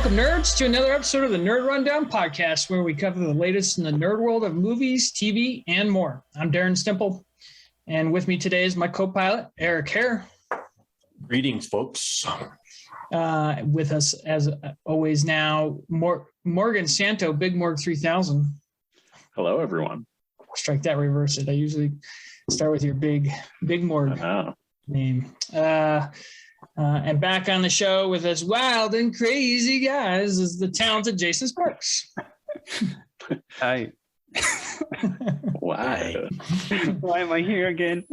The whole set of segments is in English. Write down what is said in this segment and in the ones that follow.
Welcome, nerds, to another episode of the Nerd Rundown podcast, where we cover the latest in the nerd world of movies, TV, and more. I'm Darren Stimple, and with me today is my co-pilot, Eric Hare. Greetings, folks. With us, as always now, Morgan Santo, Big Morg 3000. Hello, everyone. Strike that, reverse it. I usually start with your Big Morg name. And back on the show with us, wild and crazy guys, is the talented Jason Sparks. Hi. Why? Why am I here again?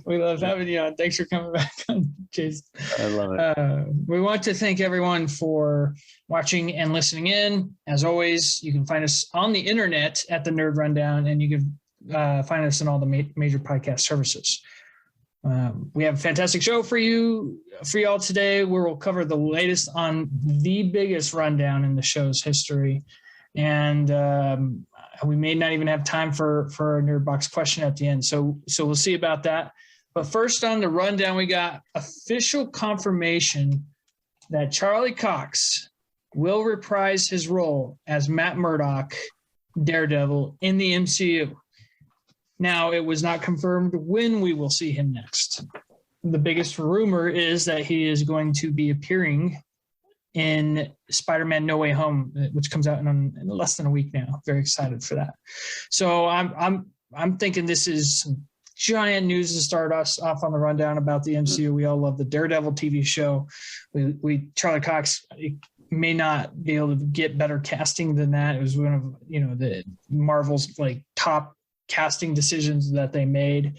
We love having you on. Thanks for coming back on, Jason. I love it. We want to thank everyone for watching and listening in. As always, you can find us on the internet at the Nerd Rundown, and you can find us in all the major podcast services. We have a fantastic show for y'all today, where we'll cover the latest on the biggest rundown in the show's history. And we may not even have time for a Nerd Box question at the end. So we'll see about that. But first on the rundown, we got official confirmation that Charlie Cox will reprise his role as Matt Murdock, Daredevil, in the MCU. Now, it was not confirmed when we will see him next. The biggest rumor is that he is going to be appearing in Spider-Man No Way Home, which comes out in less than a week now. Very excited for that. So I'm thinking this is some giant news to start us off on the rundown about the MCU. We all love the Daredevil TV show. Charlie Cox may not be able to get better casting than that. It was one of the Marvel's top casting decisions that they made.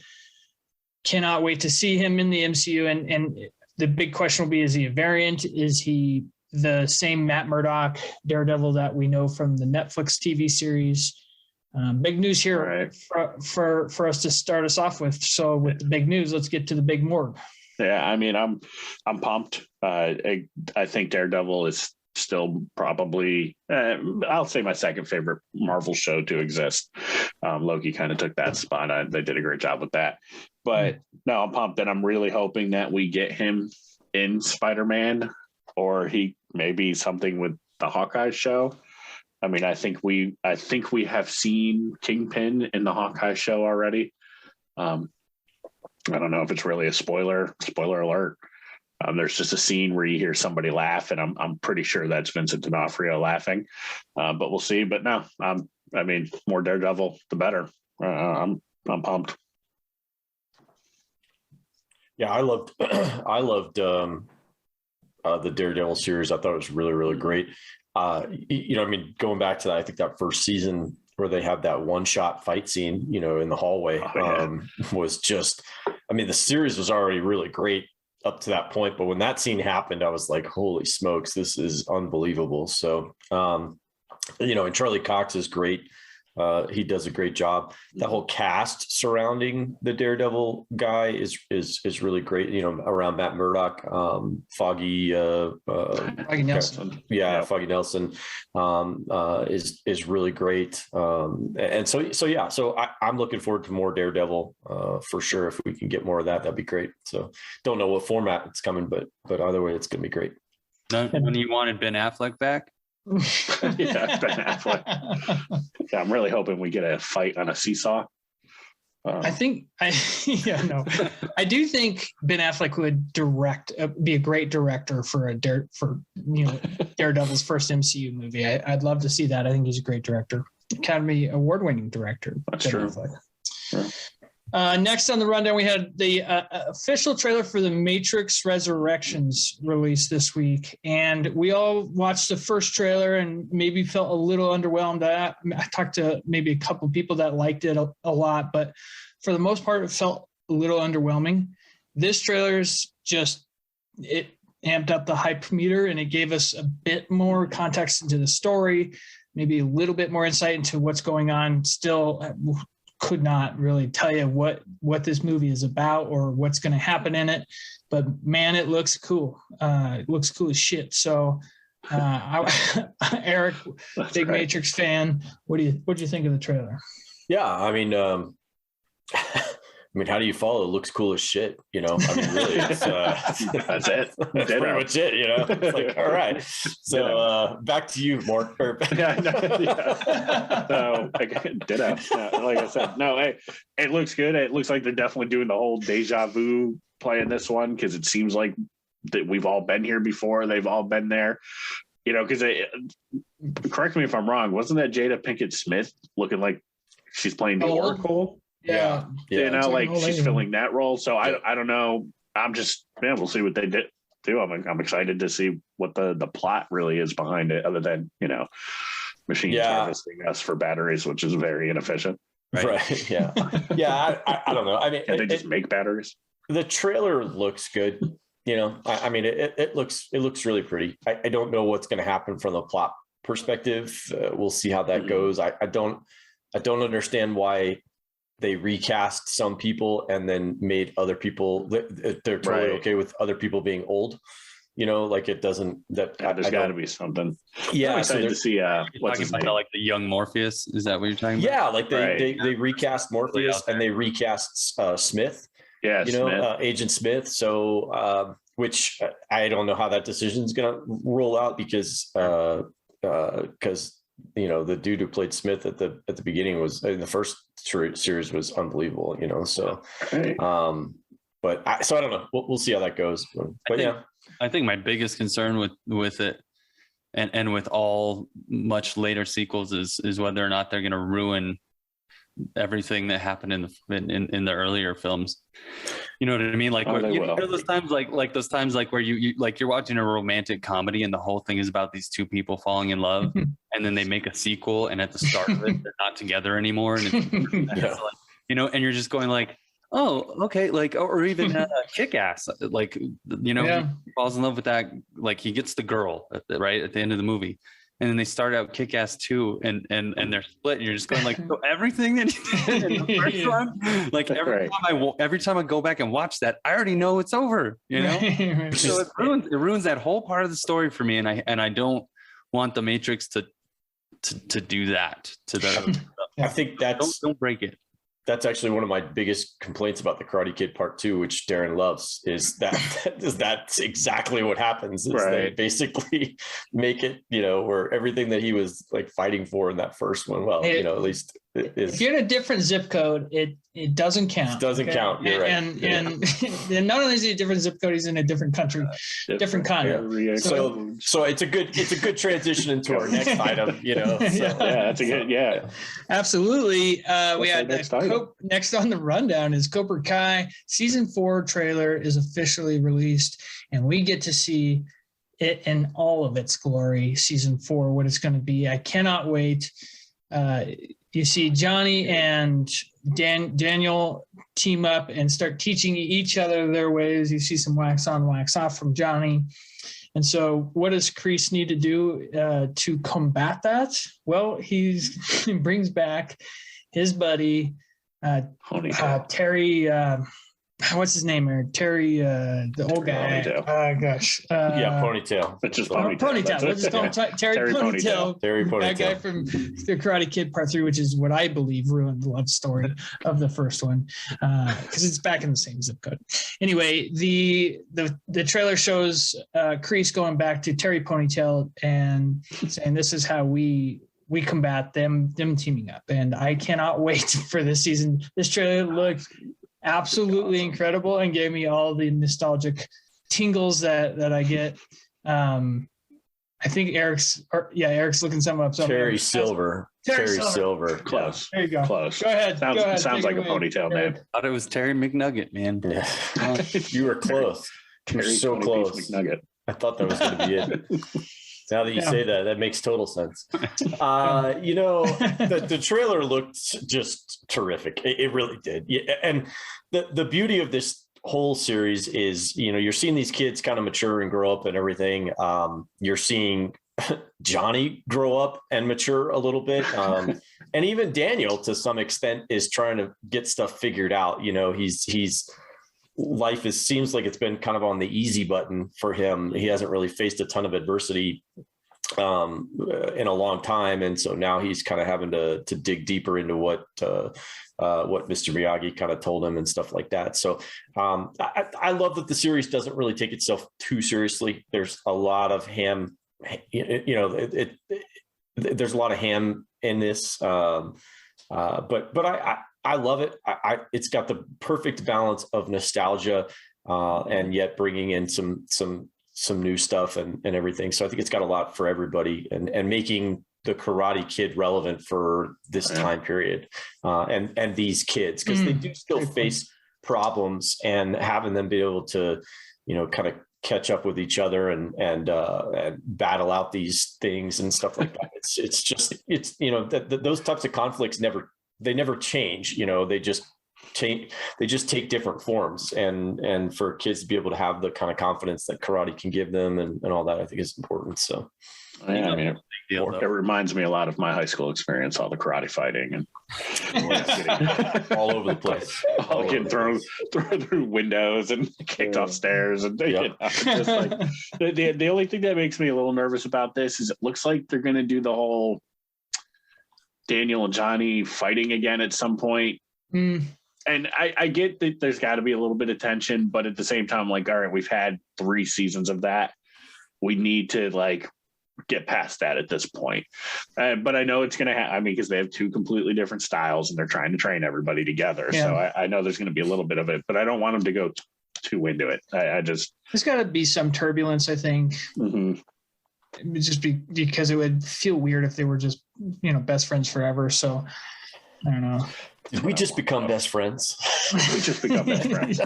Cannot wait to see him in the MCU. And the big question will be, is he a variant? Is he the same Matt Murdock Daredevil that we know from the Netflix TV series? Big news here for us to start us off with. So with the big news, let's get to the big morgue. Yeah, I mean, I'm pumped. I think Daredevil is still probably, I'll say, my second favorite Marvel show to exist. Loki kind of took that spot. They did a great job with that. But no, I'm pumped, and I'm really hoping that we get him in Spider-Man, or he maybe something with the Hawkeye show. I mean, I think we have seen Kingpin in the Hawkeye show already. I don't know if it's really a spoiler alert. There's just a scene where you hear somebody laugh, and I'm pretty sure that's Vincent D'Onofrio laughing. But we'll see. But no, I mean, more Daredevil, the better. I'm pumped. Yeah, I loved the Daredevil series. I thought it was really, really great. I mean, going back to that, I think that first season where they had that one-shot fight scene, in the hallway, was just, I mean, the series was already really great up to that point, but when that scene happened, I was like, holy smokes, this is unbelievable. So, and Charlie Cox is great. He does a great job. The whole cast surrounding the Daredevil guy is really great. Around Matt Murdock, Foggy Nelson. Foggy Nelson is really great. So I'm looking forward to more Daredevil for sure. If we can get more of that, that'd be great. So don't know what format it's coming, but either way, it's gonna be great. When you wanted Ben Affleck back? Yeah, Ben Affleck. Yeah, I'm really hoping we get a fight on a seesaw. I do think Ben Affleck would be a great director for Daredevil's first MCU movie. I'd love to see that. I think he's a great director, Academy Award-winning director. That's true. Sure. Next on the rundown, we had the official trailer for The Matrix Resurrections released this week. And we all watched the first trailer and maybe felt a little underwhelmed. I talked to maybe a couple people that liked it a lot, but for the most part, it felt a little underwhelming. This trailer's it amped up the hype meter, and it gave us a bit more context into the story, maybe a little bit more insight into what's going on. Still could not really tell you what this movie is about or what's going to happen in it, but man, it looks cool. It looks cool as shit. So Eric, big Matrix fan, what'd you think of the trailer? Yeah, I mean, I mean, how do you follow? It looks cool as shit, you know. I mean, really, it's, That's it. that's pretty much it, you know. It's like, all right. So back to you, Mark. So again, ditto. No, like I said, no, hey, it looks good. It looks like they're definitely doing the whole deja vu play in this one, because it seems like that we've all been here before. They've all been there, you know. Because correct me if I'm wrong. Wasn't that Jada Pinkett Smith looking like she's playing the Oracle? Yeah. You know, like she's lady. filling that role. So I don't know. I'm just, we'll see what they do. I'm excited to see what the plot really is behind it, other than, you know, machines harvesting us for batteries, which is very inefficient. Right. Yeah. Yeah. I don't know. I mean, They just make batteries. The trailer looks good. You know, I mean, it looks really pretty. I don't know what's going to happen from the plot perspective. We'll see how that goes. I don't understand why they recast some people and then made other people, they're totally okay with other people being old, you know, like it doesn't, that there's got to be something. Yeah. I'm excited to see what's his name? Like the young Morpheus. Is that what you're talking about? Yeah. Like they recast Morpheus and they recast Smith, you know, Agent Smith. So, which I don't know how that decision is going to roll out, because you know, the dude who played Smith at the beginning was in the first series was unbelievable, you know. So, but I don't know. We'll see how that goes. But I think my biggest concern with it and with all much later sequels is whether or not they're going to ruin everything that happened in the earlier films. You know what I mean? Like, those times, like those times, like where you like you're watching a romantic comedy and the whole thing is about these two people falling in love, and then they make a sequel, and at the start of it, they're not together anymore, and it's like, you know, and you're just going like, oh, okay, like, or even Kick-Ass, like, you know, he falls in love with that, like he gets the girl right at the end of the movie. And then they start out Kick-Ass 2 and they're split, and you're just going like, so everything that he did in the first one, like every time I go back and watch that, I already know it's over, you know. So it ruins that whole part of the story for me, and I don't want the Matrix to do that to the. I think that's don't break it. That's actually one of my biggest complaints about the Karate Kid Part 2, which Darren loves, is that's exactly what happens. Is they basically make it, you know, where everything that he was like fighting for in that first one, you know, at least if you're in a different zip code, it doesn't count. It doesn't count. You're right. And not only is he a different zip code, he's in a different country, different continent. So it's a good transition into our next item, you know. So. That's a good, absolutely. We had next on the rundown is Cobra Kai season 4 trailer is officially released, and we get to see it in all of its glory. Season 4, what it's going to be. I cannot wait. You see Johnny and Daniel team up and start teaching each other their ways. You see some wax on, wax off from Johnny. And so what does Kreese need to do to combat that? Well, he brings back his buddy, Terry, what's his name here? Terry, the old guy. Ponytail. It's just Ponytail. Let's just call him Terry Ponytail. Terry Ponytail. That guy from the Karate Kid Part 3, which is what I believe ruined the love story of the first one, because it's back in the same zip code. Anyway, the trailer shows Kreese going back to Terry Ponytail and saying, "This is how we combat them teaming up." And I cannot wait for this season. This trailer looks absolutely incredible and gave me all the nostalgic tingles that I get. I think Eric's looking some up. Terry Silver. Close. There you go. Close. Go ahead. Sounds like a Ponytail name. I thought it was Terry McNugget, man. Yeah. You were close. You're so close. McNugget. I thought that was going to be it. Now that you say that makes total sense. You know, the trailer looked just terrific. It really did. Yeah, and the beauty of this whole series is, you know, you're seeing these kids kind of mature and grow up and everything. You're seeing Johnny grow up and mature a little bit. And even Daniel, to some extent, is trying to get stuff figured out. You know, he's life seems like it's been kind of on the easy button for him. He hasn't really faced a ton of adversity in a long time. And so now he's kind of having to dig deeper into what Mr. Miyagi kind of told him and stuff like that. So I love that the series doesn't really take itself too seriously. There's a lot of ham, there's a lot of ham in this. But I love it. It's got the perfect balance of nostalgia and yet bringing in some new stuff and everything. So I think it's got a lot for everybody and making the Karate Kid relevant for this time period and these kids, because they do still face problems, and having them be able to, kind of catch up with each other and battle out these things and stuff like that. It's those types of conflicts never change. They just take different forms, and for kids to be able to have the kind of confidence that karate can give them and all that, I think is important. So yeah, I mean, it reminds me a lot of my high school experience, all the karate fighting and all over the place, all getting thrown through windows and kicked off stairs, and just like the only thing that makes me a little nervous about this is it looks like they're going to do the whole Daniel and Johnny fighting again at some point. And I get that there's got to be a little bit of tension, but at the same time, like, all right, we've had 3 seasons of that. We need to get past that at this point. But I know it's going to happen. Because they have 2 completely different styles and they're trying to train everybody together. Yeah. So I know there's going to be a little bit of it, but I don't want them to go too into it. There's got to be some turbulence, I think. Just because it would feel weird if they were just, best friends forever. So I don't know. Did we just become best friends? We just become best friends.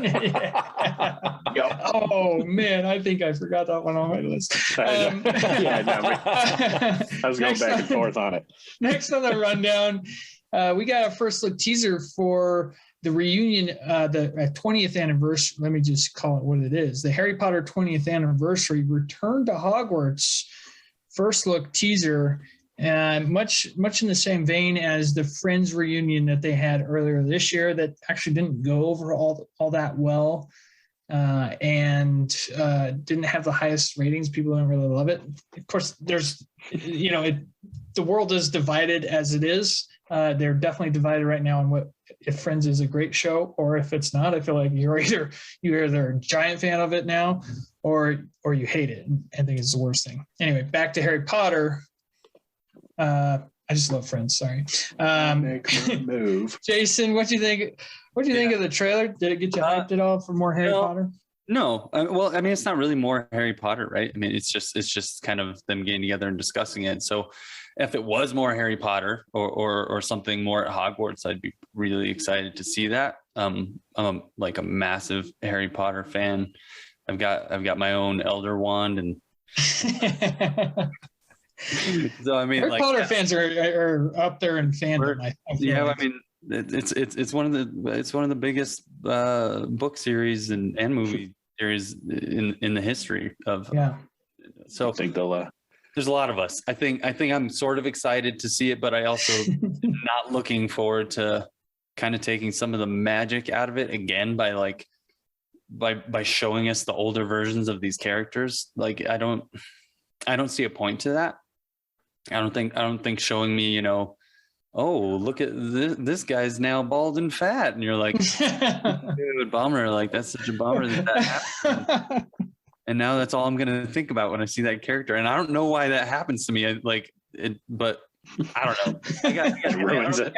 Oh man, I think I forgot that one on my list. I was going back and forth on it. Next on the rundown, we got a first look teaser for the reunion, the 20th anniversary. Let me just call it what it is: the Harry Potter 20th anniversary Return to Hogwarts first look teaser. Much in the same vein as the Friends reunion that they had earlier this year that actually didn't go over all that well and didn't have the highest ratings. People didn't really love it. Of course, there's, the world is divided as it is. They're definitely divided right now on if Friends is a great show or if it's not. I feel like you're either a giant fan of it now or you hate it and think it's the worst thing. Anyway, back to Harry Potter. I just love Friends. Sorry. Make a move. Jason, what do you think? What do you think of the trailer? Did it get you hyped at all for more Harry Potter? No. Well, it's not really more Harry Potter, right? It's just kind of them getting together and discussing it. So if it was more Harry Potter or something more at Hogwarts, I'd be really excited to see that. I'm like a massive Harry Potter fan. I've got my own Elder Wand and so Harry Potter fans are up there in fandom. It's one of the biggest book series and movie series in the history of. Yeah. So I think there's a lot of us. I think I'm sort of excited to see it, but I also not looking forward to kind of taking some of the magic out of it again by showing us the older versions of these characters. Like I don't see a point to that. I don't think showing me, oh, look at this guy's now bald and fat. And you're like, dude, bummer. Like, that's such a bummer that happened. And now that's all I'm going to think about when I see that character. And I don't know why that happens to me. But I don't know. It ruins it.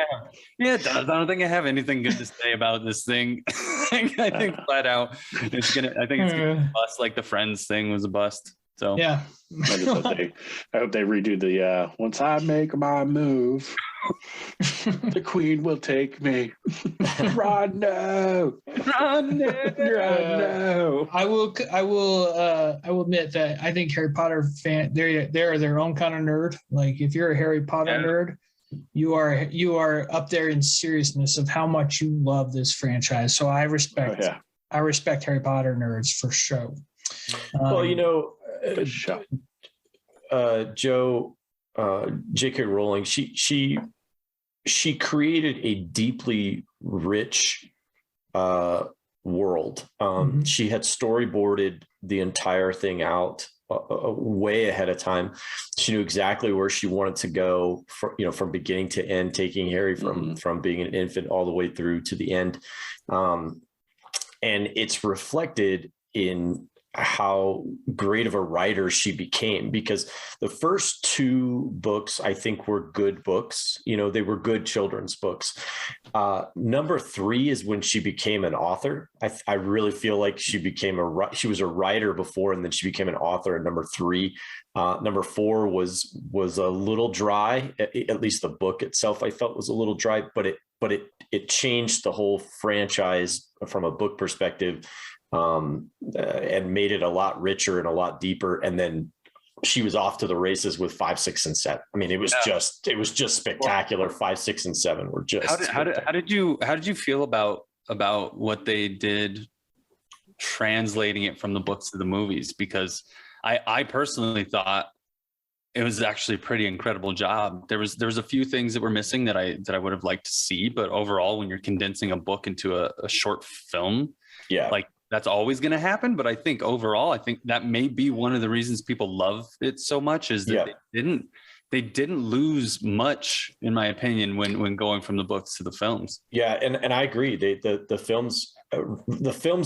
Yeah, it does. I don't think I have anything good to say about this thing. I think flat out, it's going to be a bust, like the Friends thing was a bust. So yeah, I hope they redo the once I make my move, the Queen will take me. Rondo. I will admit that I think Harry Potter fan they're their own kind of nerd. Like if you're a Harry Potter nerd, you are up there in seriousness of how much you love this franchise. So I respect Harry Potter nerds for sure. Well, J.K. Rowling, she created a deeply rich world. She had storyboarded the entire thing out way ahead of time. She knew exactly where she wanted to go from beginning to end, taking Harry from being an infant all the way through to the end. And it's reflected in how great of a writer she became, because the first two books, I think, were good books. They were good children's books. Number three is when she became an author. I really feel like she was a writer before, and then she became an author in number three. Number four was a little dry. At least the book itself, I felt, was a little dry, but it changed the whole franchise from a book perspective. And made it a lot richer and a lot deeper. And then she was off to the races with 5, 6, and 7. I mean, it was just spectacular. 5, 6, and 7 were just. How did you feel about what they did, translating it from the books to the movies? Because I personally thought it was actually a pretty incredible job. There was a few things that were missing that I would have liked to see, but overall, when you're condensing a book into a short film, that's always going to happen. But I think overall, that may be one of the reasons people love it so much, is that they didn't lose much, in my opinion, when going from the books to the films. Yeah. And I agree. The films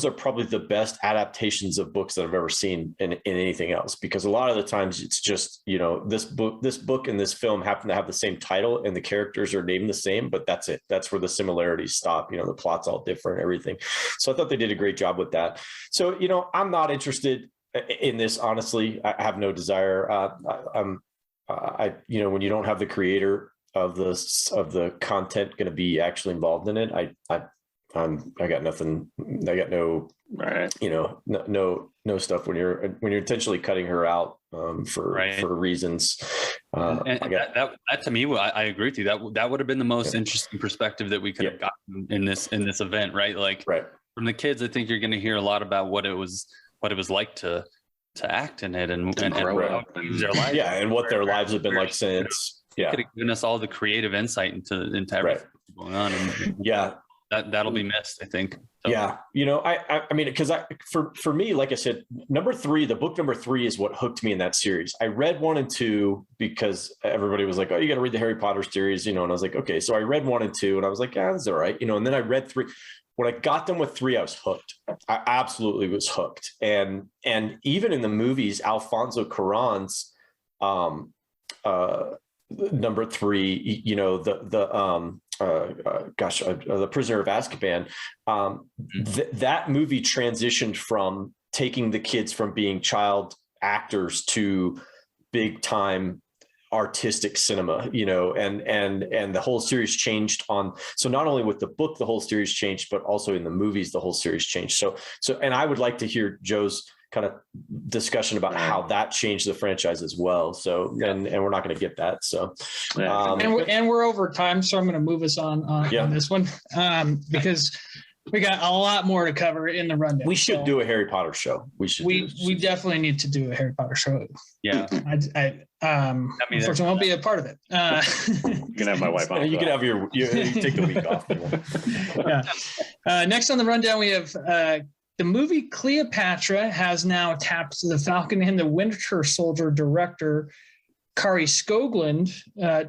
are probably the best adaptations of books that I've ever seen in anything else, because a lot of the times it's just, this book and this film happen to have the same title and the characters are named the same, but that's it. That's where the similarities stop. The plot's all different, everything. So I thought they did a great job with that. So, I'm not interested in this, honestly. I have no desire. When you don't have the creator of the content going to be actually involved in it, I got nothing. I got no, right. No stuff when you're intentionally cutting her out for reasons. That to me, I agree with you. That would have been the most interesting perspective that we could have gotten in this event, right? Like, from the kids, I think you're going to hear a lot about what it was like to act in it and grow up use their lives. Yeah, and what their lives have been like since. Yeah, could have given us all the creative insight into everything going on. And that'll be missed, I think. So. Yeah, I mean, because for me, like I said, the book number 3 is what hooked me in that series. I read 1 and 2 because everybody was like, "Oh, you got to read the Harry Potter series," and I was like, "Okay." So I read 1 and 2, and I was like, "Yeah, that's all right," and then I read 3. When I got done with 3, I was hooked. I absolutely was hooked. And even in the movies, Alfonso Cuarón's number 3, The Prisoner of Azkaban, that movie transitioned from taking the kids from being child actors to big time artistic cinema, and the whole series changed so not only with the book, the whole series changed, but also in the movies, the whole series changed. So, and I would like to hear Joe's kind of discussion about how that changed the franchise as well. So, and we're not going to get that. So, and we're over time, so I'm going to move us on this one, because we got a lot more to cover in the rundown. We should do a Harry Potter show. We definitely need to do a Harry Potter show. Yeah. I unfortunately won't be a part of it. You can have my wife on. You can have you take the week off. Next on the rundown, we have the movie Cleopatra has now tapped the Falcon and the Winter Soldier director Kari Skoglund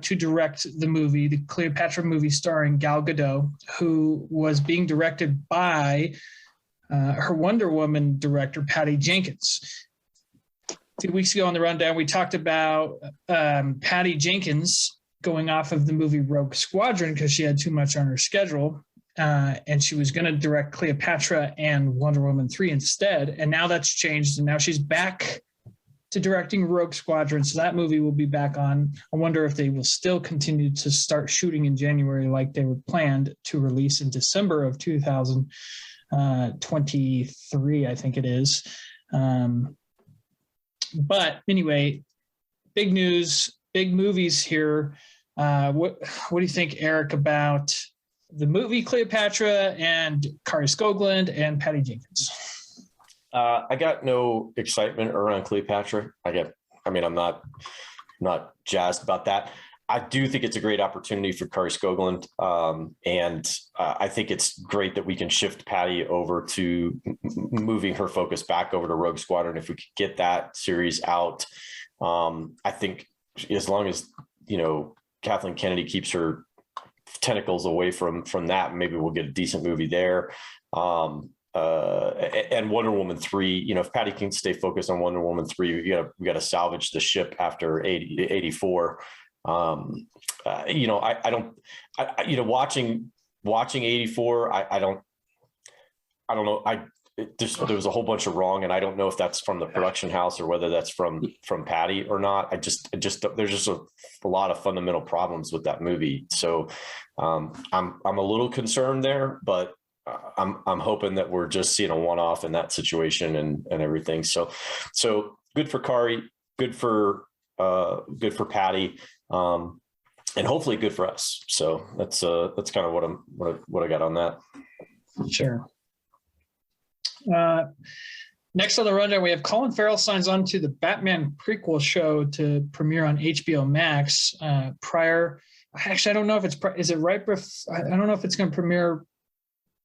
to direct the movie, the Cleopatra movie starring Gal Gadot, who was being directed by her Wonder Woman director, Patty Jenkins. A few weeks ago on the rundown, we talked about Patty Jenkins going off of the movie Rogue Squadron because she had too much on her schedule. And she was going to direct Cleopatra and Wonder Woman 3 instead. And now that's changed. And now she's back to directing Rogue Squadron. So that movie will be back on. I wonder if they will still continue to start shooting in January like they were planned to release in December of 2023, I think it is. But anyway, big news, big movies here. What do you think, Eric, about the movie Cleopatra and Kari Skoglund and Patty Jenkins? I got no excitement around Cleopatra. I'm not jazzed about that. I do think it's a great opportunity for Kari Skoglund. And I think it's great that we can shift Patty over to moving her focus back over to Rogue Squadron. If we could get that series out, I think as long as, Kathleen Kennedy keeps her tentacles away from that, maybe we'll get a decent movie there. And Wonder Woman 3, if Patty can stay focused on Wonder Woman 3, we got to salvage the ship after 84. Watching 84, I don't know. There was a whole bunch of wrong, and I don't know if that's from the production house or whether that's from Patty or not. There's just a lot of fundamental problems with that movie. So I'm a little concerned there, but I'm hoping that we're just seeing a one-off in that situation and everything. So good for Kari, good for Patty, and hopefully good for us. So that's kind of what I got on that. Sure. Next on the rundown, we have Colin Farrell signs on to the Batman prequel show to premiere on HBO Max. Actually, I don't know if is it right? I don't know if it's going to premiere.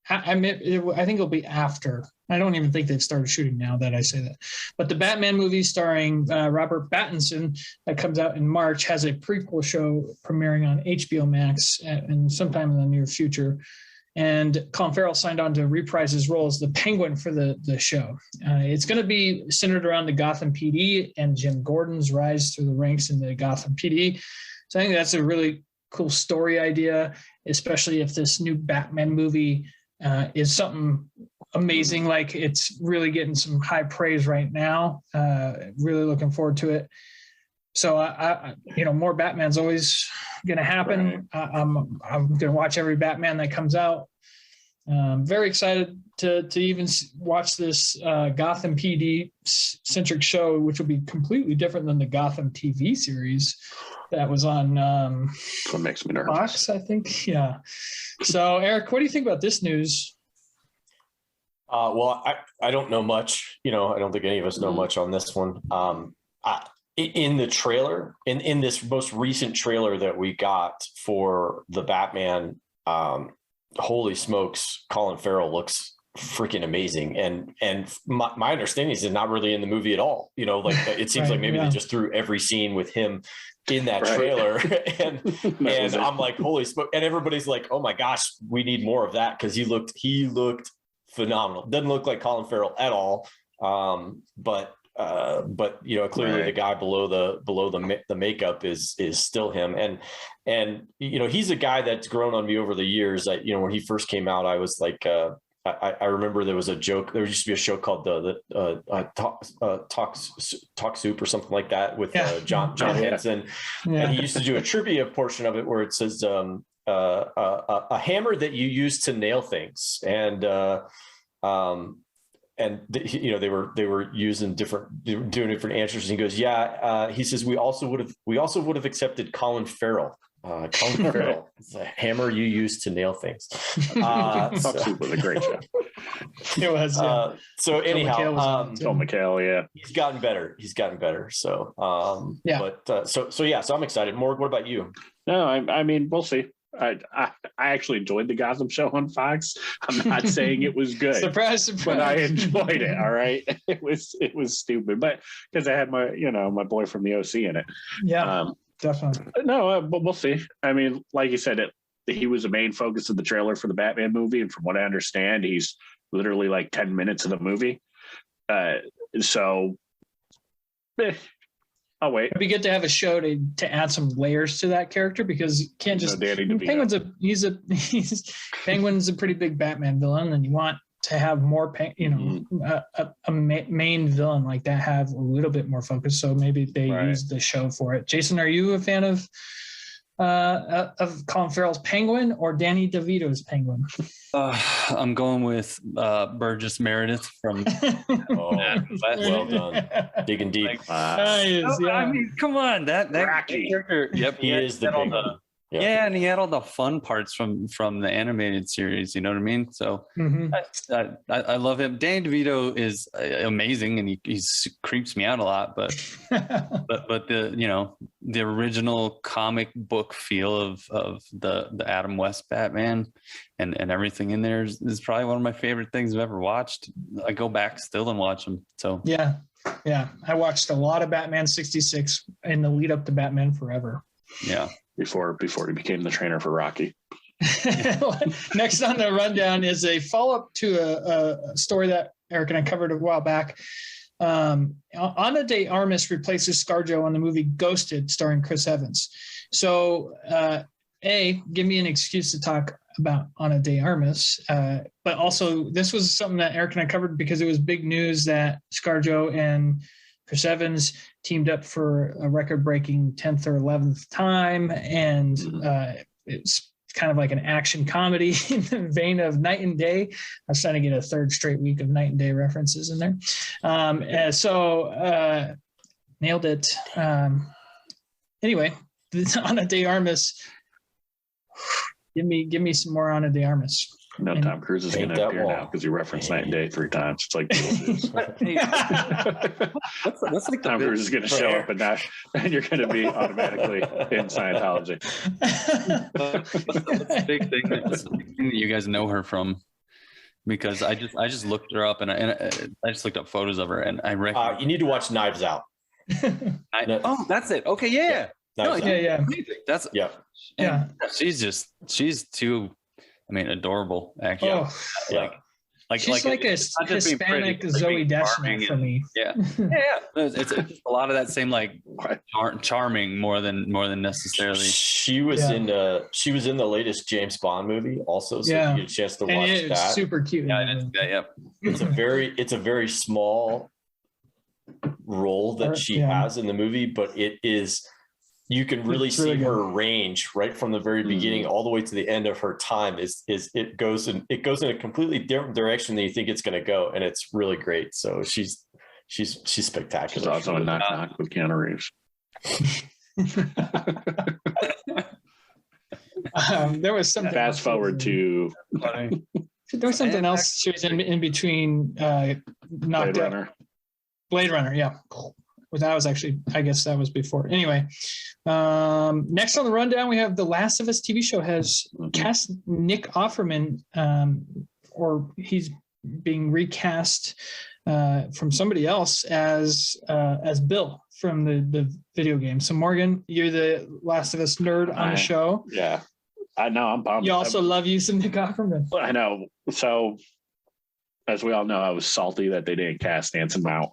I think it'll be after. I don't even think they've started shooting now that I say that. But the Batman movie starring Robert Pattinson that comes out in March has a prequel show premiering on HBO Max and sometime in the near future. And Colin Farrell signed on to reprise his role as the Penguin for the show. It's going to be centered around the Gotham PD and Jim Gordon's rise through the ranks in the Gotham PD. So I think that's a really cool story idea, especially if this new Batman movie is something amazing. Like, it's really getting some high praise right now. Really looking forward to it. So more Batman's always going to happen. Right. I'm going to watch every Batman that comes out. Very excited to even watch this Gotham PD centric show, which will be completely different than the Gotham TV series that was on what makes me nervous. Fox, I think. Yeah. So Eric, what do you think about this news? Well, I don't know much. I don't think any of us know much on this one. In the trailer, in this most recent trailer that we got for the Batman, holy smokes, Colin Farrell looks freaking amazing. And my understanding is he's not really in the movie at all. It seems like maybe they just threw every scene with him in that trailer. and I'm like, holy smoke. And everybody's like, oh my gosh, we need more of that. Cause he looked phenomenal. Doesn't look like Colin Farrell at all. But clearly the guy below the makeup is still him. And he's a guy that's grown on me over the years. When he first came out, I was like, I remember there was a joke. There used to be a show called Talk Soup or something like that with John Henson. Yeah. And he used to do a trivia portion of it where it says a hammer that you use to nail things. And they were using doing different answers. And he goes, he says, we also would have accepted Colin Farrell. Colin Farrell, it's a hammer you use to nail things. Talk Soup was a great show. It was. So anyhow, Phil McHale, he's gotten better. So, so I'm excited. Morg, what about you? No, I mean, we'll see. I actually enjoyed the Gotham show on Fox. I'm not saying it was good. Surprise. But I enjoyed it. All right. It was stupid, but because I had my boy from the OC in it. Yeah, definitely. No, but we'll see. I mean, like you said, he was the main focus of the trailer for the Batman movie. And from what I understand, he's literally like 10 minutes of the movie. I'll wait. It'd be good to have a show to add some layers to that character, because you can't just Penguin's Penguin's a pretty big Batman villain, and you want to have more a main villain like that have a little bit more focus. So maybe they use the show for it. Jason, are you a fan of Colin Farrell's Penguin or Danny DeVito's Penguin? I'm going with Burgess Meredith from. Well done, digging deep. I mean, come on, that character. Yep, he is the big one. Yeah, and he had all the fun parts from the animated series. You know what I mean? So I love him. Danny DeVito is amazing, and he creeps me out a lot. But but the original comic book feel of the Adam West Batman and everything in there is probably one of my favorite things I've ever watched. I go back still and watch them. So yeah. I watched a lot of Batman 66 in the lead up to Batman Forever. Yeah. Before he became the trainer for Rocky. Next on the rundown is a follow-up to a story that Eric and I covered a while back. Anna de Armas replaces ScarJo on the movie Ghosted, starring Chris Evans. So, give me an excuse to talk about Anna de Armas, but also this was something that Eric and I covered because it was big news that ScarJo and Chris Evans teamed up for a record-breaking 10th or 11th time, and it's kind of like an action comedy in the vein of Night and Day. I was trying to get a third straight week of Night and Day references in there. Nailed it. Anyway, Ana de Armas. Give me some more Ana de Armas. No, Tom Cruise is going to appear now because you referenced Night and Day 3 times. It's like what's like Tom Cruise is going to show up and you're going to be automatically in Scientology. What's the big thing that you guys know her from? Because I just looked her up and I just looked up photos of her and I recognize. You need to watch Knives Out. Oh, that's it. Okay, yeah. Yeah. That's yeah. She's too. I mean, adorable. Actually, she's like a Hispanic Zoe Deschanel for me. Yeah. It's a lot of that same like charming more than necessarily. She was in the latest James Bond movie also, so you get a chance to watch that. It's super cute. It's a very small role that she has in the movie, but it is. You can really see her range right from the very beginning all the way to the end of her time. It goes in a completely different direction than you think it's going to go, and it's really great. So she's spectacular. She's also a knock with Keanu Reeves. There was something. Fast forward to. There was something else. She was in between. Blade Runner. Yeah. Well, that was actually, I guess that was before. Anyway, next on the rundown, we have The Last of Us TV show has cast Nick Offerman, or he's being recast from somebody else as Bill from the video game. So Morgan, you're the Last of Us nerd on the show. Yeah, I know. I'm pumped. You also love you some Nick Offerman. I know. So as we all know, I was salty that they didn't cast Anson Mount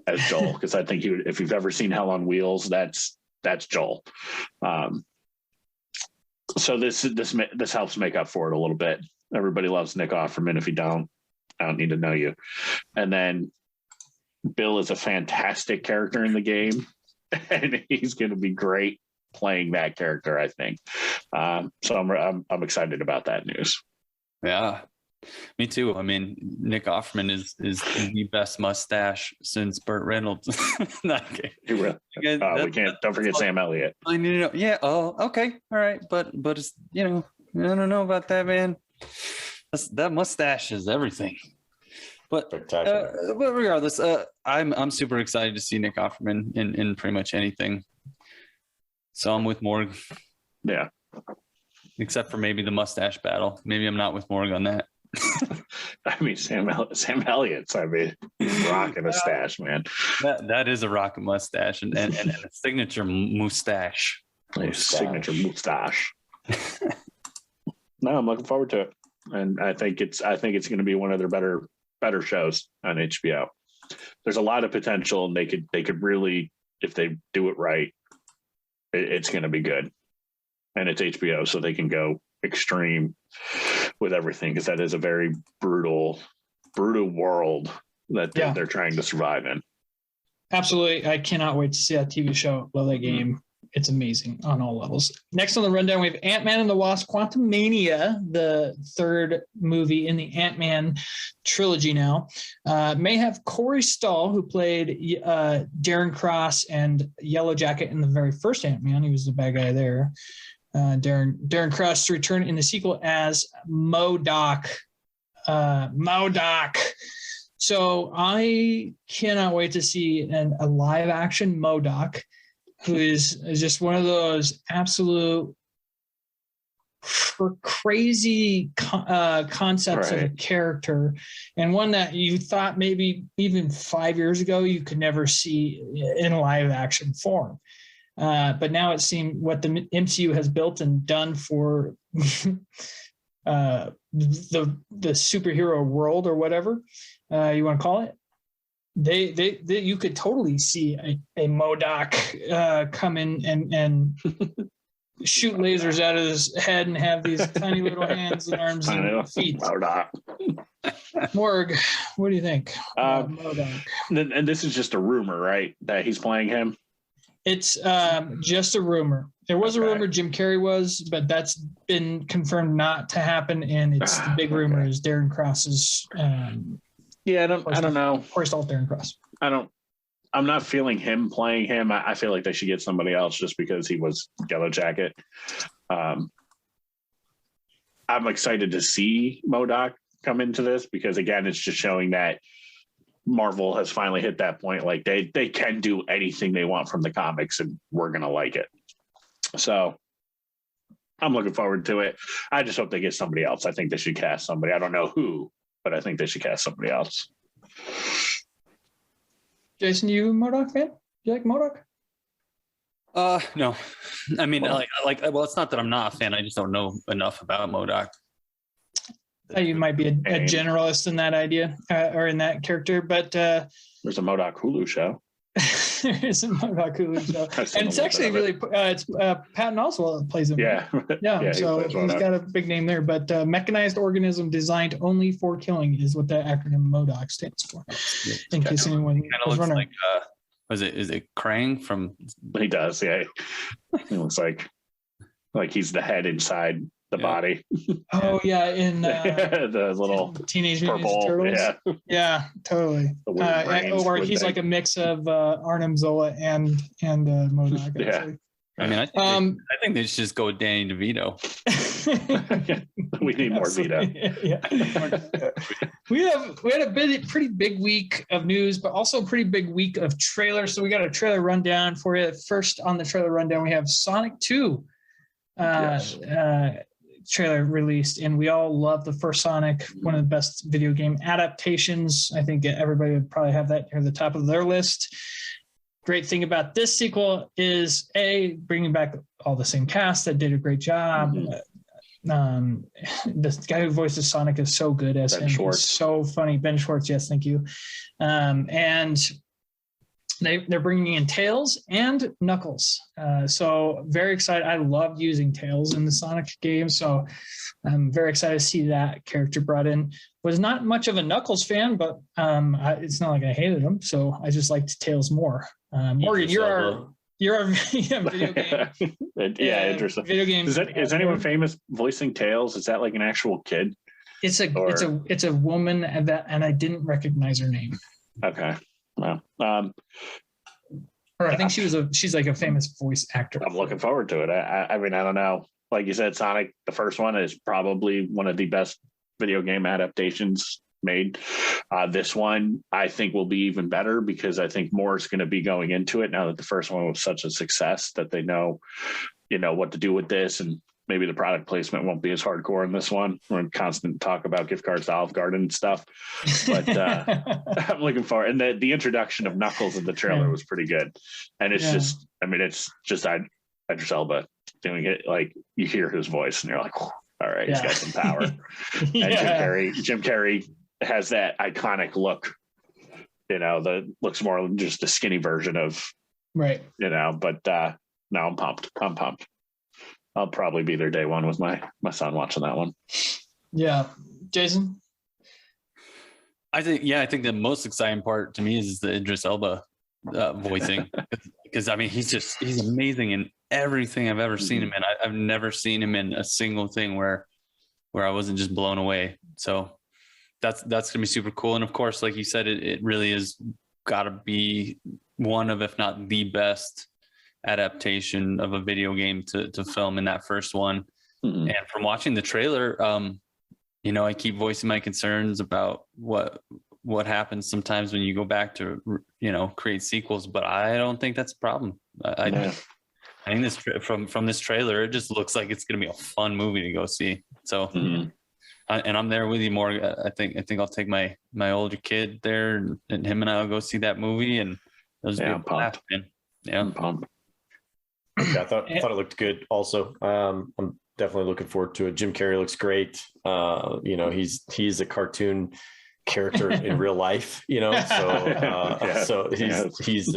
as Joel, because I think if you've ever seen Hell on Wheels, that's Joel. So this helps make up for it a little bit. Everybody loves Nick Offerman. If you don't, I don't need to know you. And then Bill is a fantastic character in the game, and he's going to be great playing that character, I think. So I'm excited about that news. Yeah. Me too. I mean, Nick Offerman is the best mustache since Burt Reynolds. Not kidding. We can't. Don't forget Sam Elliott. Yeah. Oh, okay. All right. But it's, I don't know about that, man. That mustache is everything. But regardless, I'm super excited to see Nick Offerman in pretty much anything. So I'm with Morg. Yeah. Except for maybe the mustache battle. Maybe I'm not with Morg on that. I mean, Sam Elliott's. I mean, he's rocking a stash, man. That is a rocket mustache and a signature mustache. Signature mustache. No, I'm looking forward to it, and I think it's going to be one of their better shows on HBO. There's a lot of potential, and they could really, if they do it right, it's going to be good. And it's HBO, so they can go extreme with everything, because that is a very brutal world that they're trying to survive in. Absolutely. I cannot wait to see that TV show. Love that game. It's amazing on all levels. Next on the rundown, we have Ant-Man and the Wasp: Quantumania, the third movie in the Ant-Man trilogy now. May have Corey Stoll, who played Darren Cross and Yellow Jacket in the very first Ant-Man. He was the bad guy there. Darren Cross to return in the sequel as MODOK. So I cannot wait to see a live action MODOK. who is just one of those absolute crazy concepts of a character, and one that you thought maybe even 5 years ago you could never see in a live action form. But now it seems what the MCU has built and done for the superhero world, or whatever you want to call it, they you could totally see a MODOK come in and shoot lasers out of his head and have these tiny little hands and arms and feet. Morg, what do you think? MODOK. And this is just a rumor, right? That he's playing him? It's just a rumor. There was a rumor Jim Carrey was, but that's been confirmed not to happen. And it's the big rumor is Darren Cross's. Yeah, I don't know. Of course, all Darren Cross. I'm not feeling him playing him. I feel like they should get somebody else just because he was Yellow Jacket. I'm excited to see MODOK come into this because, again, it's just showing that Marvel has finally hit that point. Like they can do anything they want from the comics and we're going to like it. So I'm looking forward to it. I just hope they get somebody else. I think they should cast somebody. I don't know who, but I think they should cast somebody else. Jason, you a MODOK fan? You like MODOK? No. I mean, well, it's not that I'm not a fan. I just don't know enough about MODOK. You might be a generalist in that idea or in that character, but there's a MODOK Hulu show. There's a MODOK Hulu show, and it's actually really it's Patton Oswalt plays him. Yeah. So he's got a big name there. But mechanized organism designed only for killing is what the acronym MODOK stands for. In case anyone was wondering. Is it Krang from? He does, yeah. It looks like he's the head inside the body. Oh yeah, in the little Teenage Mutant Ninja Turtles. Yeah, totally. Or he's like a mix of Arnim Zola and MODOK. Yeah. I mean, I think they should just go with Danny DeVito. We need more Vito. We had a pretty big week of news, but also a pretty big week of trailers. So we got a trailer rundown for you. First on the trailer rundown, we have Sonic 2 trailer released, and we all love the first Sonic, one of the best video game adaptations. I think everybody would probably have that near the top of their list. Great thing about this sequel is bringing back all the same cast that did a great job. The guy who voices Sonic is so good as him. He's so funny. Ben Schwartz, yes, thank you. And they're bringing in Tails and Knuckles. So very excited. I love using Tails in the Sonic game, so I'm very excited to see that character brought in. Was not much of a Knuckles fan, but it's not like I hated him, so I just liked Tails more. Morgan, you're our video game. Interesting. Video game. Is anyone famous voicing Tails? Is that like an actual kid? It's a woman, and I didn't recognize her name. Okay. Well, or I think she's like a famous voice actor. I'm looking forward to it. I mean, I don't know. Like you said, Sonic, the first one is probably one of the best video game adaptations made. This one, I think, will be even better because I think more is going to be going into it now that the first one was such a success that they know, what to do with this, and maybe the product placement won't be as hardcore in this one. We're in constant talk about gift cards to Olive Garden and stuff, but I'm looking forward. And the introduction of Knuckles in the trailer was pretty good. And it's just Idris Elba doing it. Like you hear his voice and you're like, all right, he's got some power. And Jim Carrey has that iconic look, that looks more just a skinny version of, right. But now I'm pumped. I'll probably be there day one with my son watching that one. Yeah. Jason? I think the most exciting part to me is the Idris Elba voicing, because I mean, he's amazing in everything I've ever seen him in. I've never seen him in a single thing where I wasn't just blown away. So that's gonna be super cool. And of course, like you said, it really is gotta be one of, if not the best adaptation of a video game to film in that first one. And from watching the trailer, I keep voicing my concerns about what what happens sometimes when you go back to, create sequels, but I don't think that's a problem. I think this from this trailer, it just looks like it's going to be a fun movie to go see. So, and I'm there with you, Morgan. I think I'll take my older kid there, and him and I'll go see that movie, and those be a blast, man. Yeah, I'm pumped. Yeah, I thought it looked good. Also, I'm definitely looking forward to it. Jim Carrey looks great. He's a cartoon character in real life. So he's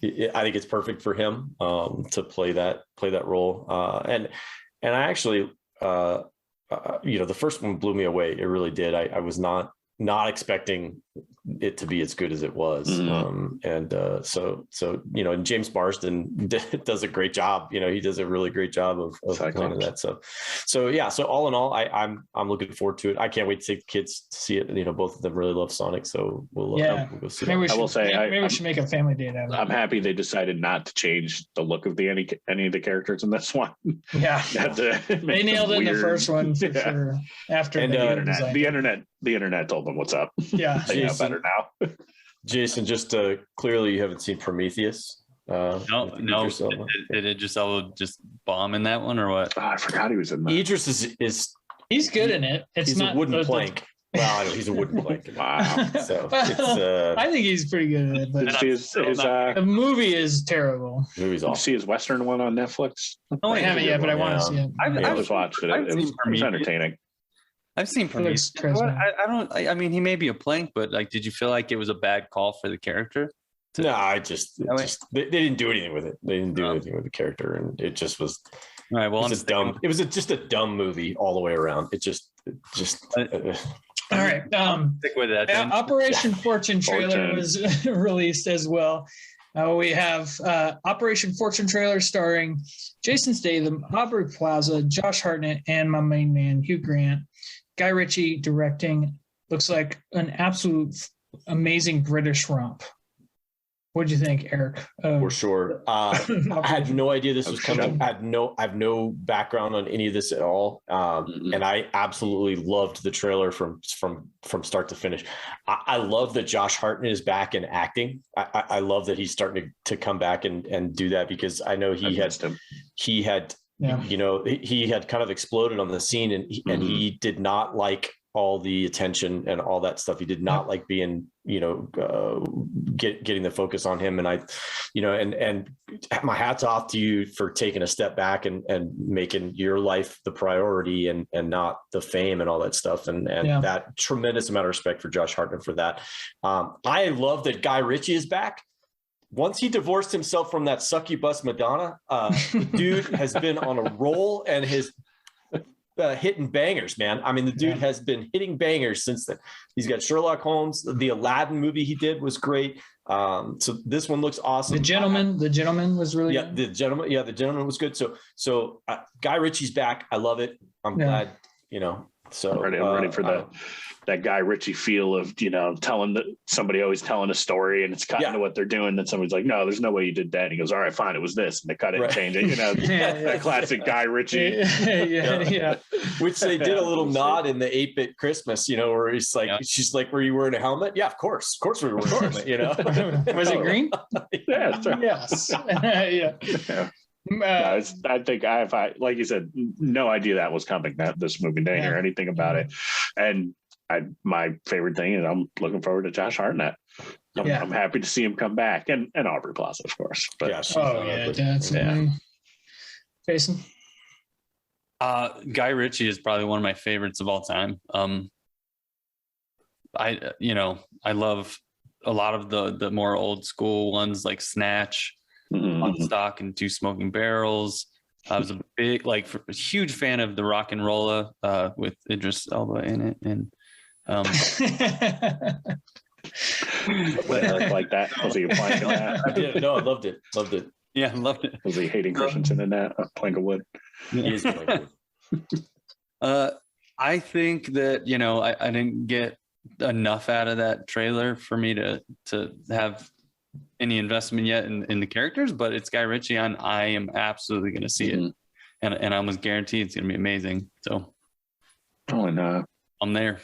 I think it's perfect for him to play that role. And I actually, the first one blew me away. It really did. I was not expecting it to be as good as it was. And James Marsden does a great job. He does a really great job of playing that. So all in all, I'm looking forward to it. I can't wait to take the kids to see it. Both of them really love Sonic, so we'll go see it. Maybe we should make a family date out of it. I'm happy they decided not to change the look of any of the characters in this one. Yeah, they nailed it in the first one for sure. After the internet told them what's up. Yeah, they know better now. Jason, just clearly you haven't seen Prometheus. No. Did Idris Elba just bomb in that one or what? Oh, I forgot he was in that. Idris is he's good in it. He's not a wooden plank. Well, I know he's a wooden plank. Wow. So it's, I think he's pretty good at it. But the movie is terrible. The movie's awesome. You see his Western one on Netflix? Oh, I haven't yet, but I want to see it. I just watched it. It was entertaining. I've seen Prometheus. I mean, he may be a plank, but did you feel like it was a bad call for the character? No, they didn't do anything with it. They didn't do anything with the character, and it just was. All right. Well, it was just a dumb movie all the way around. It just. All right. Stick with that. Operation Fortune trailer was released as well. We have Operation Fortune trailer starring Jason Statham, Aubrey Plaza, Josh Hartnett, and my main man Hugh Grant. Guy Ritchie directing. Looks like an absolute amazing British romp. What'd you think, Eric? For sure. I had no idea this was coming. I have no background on any of this at all. And I absolutely loved the trailer from start to finish. I love that Josh Hartnett is back in acting. I love that he's starting to come back and do that, because I know he had kind of exploded on the scene, and he did not like all the attention and all that stuff. He did not like being, getting the focus on him. And and my hat's off to you for taking a step back and making your life the priority and not the fame and all that stuff. And that tremendous amount of respect for Josh Hartnett for that. I love that Guy Ritchie is back. Once he divorced himself from that succubus Madonna, the dude has been on a roll and his hitting bangers, man. I mean, the dude has been hitting bangers since then. He's got Sherlock Holmes. The Aladdin movie he did was great. So this one looks awesome. The Gentleman was really good. The Gentleman was good. So Guy Ritchie's back. I love it. I'm glad, So I'm ready for that Guy Ritchie feel of, somebody always telling a story and it's cutting to what they're doing. Then somebody's like, no, there's no way you did that. And he goes, all right, fine. It was this. And they cut it and change it. That classic Guy Ritchie. Which they did a little nod in the 8-Bit Christmas, where he's like, she's like, were you wearing a helmet? Yeah, of course we were wearing a helmet, Was it green? Yeah. Yes. I think like you said, no idea that was coming. This movie, didn't hear anything about it, and my favorite thing is I'm looking forward to Josh Hartnett. I'm happy to see him come back, and Aubrey Plaza, of course. But Jason. Guy Ritchie is probably one of my favorites of all time. I love a lot of the more old school ones like Snatch. On Stock and Two Smoking Barrels. I was a huge fan of the Rock and Rolla with Idris Elba in it, and like that. Was he applying to that? I did. No, I loved it. Yeah, I loved it. Was he Hayden Christensen in that? A plank of wood. He is a plank of wood. I think that I didn't get enough out of that trailer for me to have any investment yet in the characters, but it's Guy Ritchie, and I am absolutely going to see it, and I almost guarantee it's going to be amazing. So, I'm there.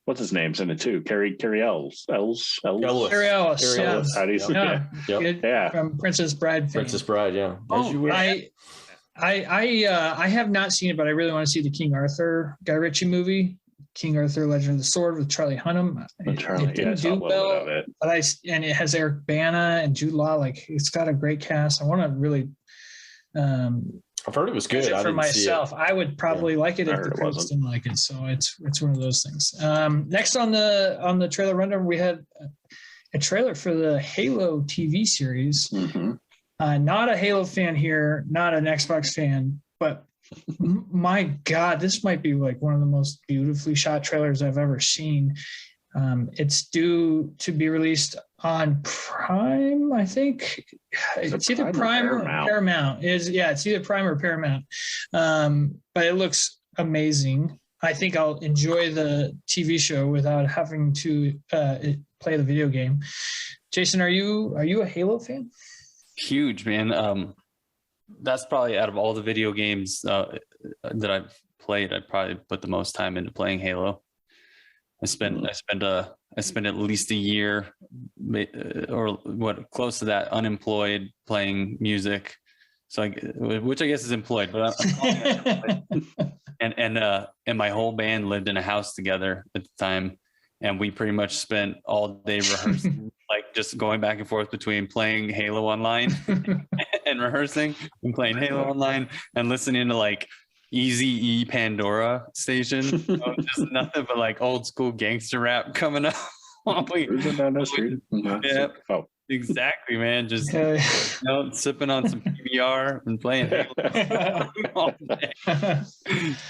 what's his name's in it too? Kari Ellis. Ellis. Kari Ellis, yeah. How do you say Yeah. Yep. Yeah. From Princess Bride fame. Princess Bride, yeah. I have not seen it, but I really want to see the King Arthur Guy Ritchie movie, King Arthur: Legend of the Sword with Charlie Hunnam. It didn't do well, but and it has Eric Bana and Jude Law. Like, it's got a great cast. I want to really. I've heard it was good. For myself, I would probably like it if the critics didn't like it. So it's one of those things. Next on the trailer rundown, we had a trailer for the Halo TV series. Mm-hmm. Not a Halo fan here, not an Xbox fan, but my God, this might be like one of the most beautifully shot trailers I've ever seen. It's due to be released on Prime, I think. It's either Prime or Paramount. It's either Prime or Paramount. But it looks amazing. I think I'll enjoy the TV show without having to play the video game. Jason, are you a Halo fan? Huge, man. That's probably, out of all the video games that I've played, I'd probably put the most time into playing Halo. I spent at least a year or close to that unemployed playing music. So which I guess is employed, but and my whole band lived in a house together at the time, and we pretty much spent all day rehearsing, like just going back and forth between playing Halo Online and rehearsing, and playing Halo Online and listening to like Easy-E Pandora station. Just nothing but like old school gangster rap coming up. Yeah, exactly, man. Just sipping on some PBR and playing Halo all day.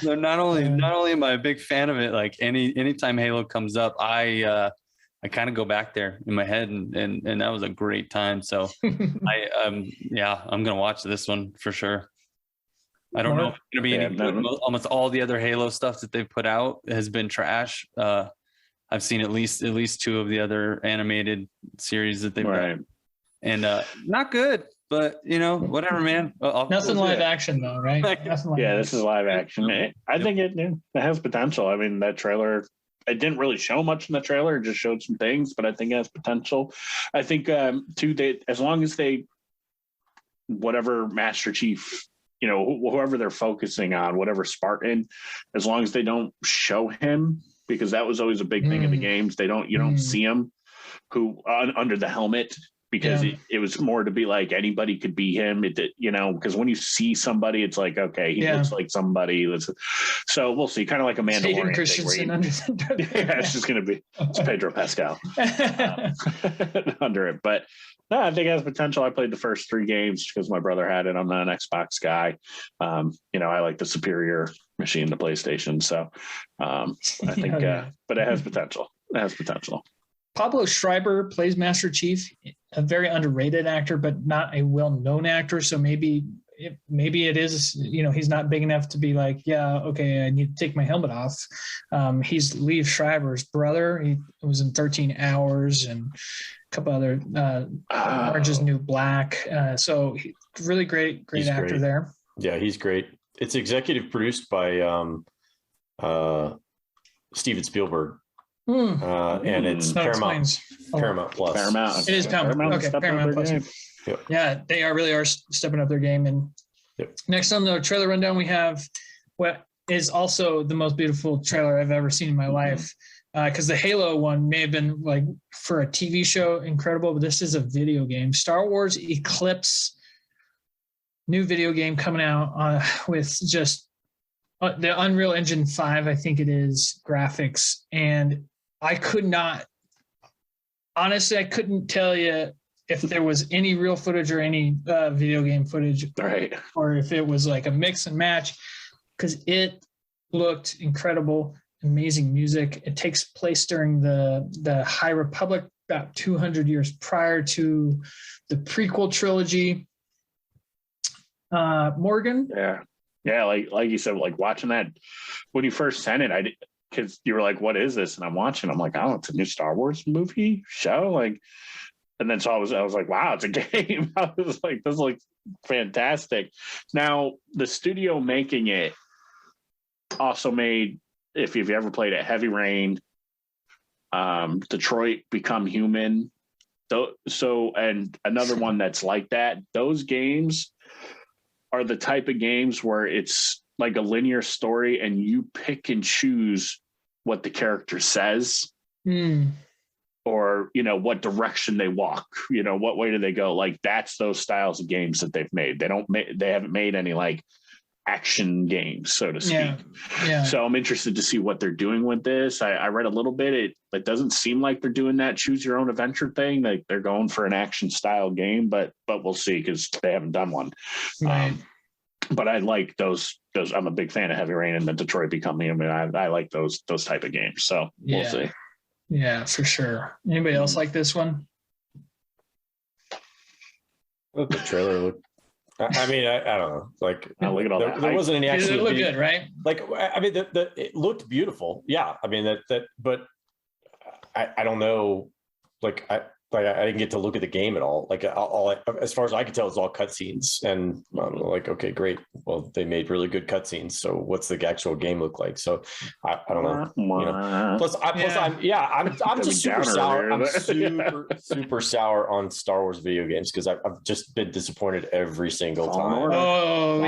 So not only am I a big fan of it, like anytime Halo comes up, I kind of go back there in my head, and that was a great time. So I'm gonna watch this one for sure. I don't know if it's gonna be any good. Almost all the other Halo stuff that they've put out has been trash. I've seen at least two of the other animated series that they've done, and not good. But whatever, man. Nothing live action though, right? This is live action. I think it has potential. I mean, that trailer. It didn't really show much in the trailer; it just showed some things. But I think it has potential. I think as long as whatever Master Chief, whoever they're focusing on, whatever Spartan, as long as they don't show him, because that was always a big thing in the games. You don't see him under the helmet, because it was more to be like anybody could be him. Because when you see somebody, it's like, okay, he looks like somebody. So we'll see, kind of like a Mandalorian thing. It's just going to be Pedro Pascal under it. But no, I think it has potential. I played the first 3 games because my brother had it. I'm not an Xbox guy. I like the superior machine, the PlayStation. So I think, but it has potential. Pablo Schreiber plays Master Chief, a very underrated actor, but not a well-known actor. So maybe it is, he's not big enough to be like, I need to take my helmet off. He's Liev Schreiber's brother. He was in 13 Hours and a couple other Orange is New Black. So really great actor there. Yeah, he's great. It's executive produced by Steven Spielberg. And it's Paramount Plus. Paramount. It is Paramount. Okay, Paramount Plus. Yep. Yeah, they really are stepping up their game. And next on the trailer rundown, we have what is also the most beautiful trailer I've ever seen in my life. Because the Halo one may have been like for a TV show incredible, but this is a video game. Star Wars Eclipse, new video game coming out with just the Unreal Engine 5, I think it is, graphics. And I couldn't tell you if there was any real footage or any video game footage, or if it was like a mix and match, because it looked incredible, amazing music. It takes place during the High Republic, about 200 years prior to the prequel trilogy. Morgan? Yeah, like you said, like watching that when you first sent it, because you were like, "What is this?" And I'm watching. I'm like, "Oh, it's a new Star Wars movie show." Like, and then so I was like, "Wow, it's a game." I was like, "This looks fantastic." Now the studio making it also made, if you've ever played it, Heavy Rain, Detroit Become Human. So, and another one that's like that. Those games are the type of games where it's like a linear story and you pick and choose what the character says. Or, you know, what direction they walk, you know, what way do they go? Like, that's those styles of games that they've made. They haven't made any like action games, so to speak. Yeah. So I'm interested to see what they're doing with this. I read a little bit. It doesn't seem like they're doing that choose your own adventure thing. Like, they're going for an action style game, but we'll see, because they haven't done one. Right. But I like those. I'm a big fan of Heavy Rain and the Detroit Become Human. I like those type of games. So we'll see. Yeah, for sure. Anybody else like this one? Look, the trailer looked. I mean, I don't know. Like, look at all that. There wasn't any actual. It looked good, right? Like, I mean, it looked beautiful. Yeah, I mean but I don't know. I didn't get to look at the game at all. Like, as far as I could tell, it's all cutscenes, and I'm like, okay, great. Well, they made really good cutscenes. So, what's the actual game look like? So, I don't know. You know. I'm just super sour. I'm super sour on Star Wars video games, because I've just been disappointed every single time. Oh,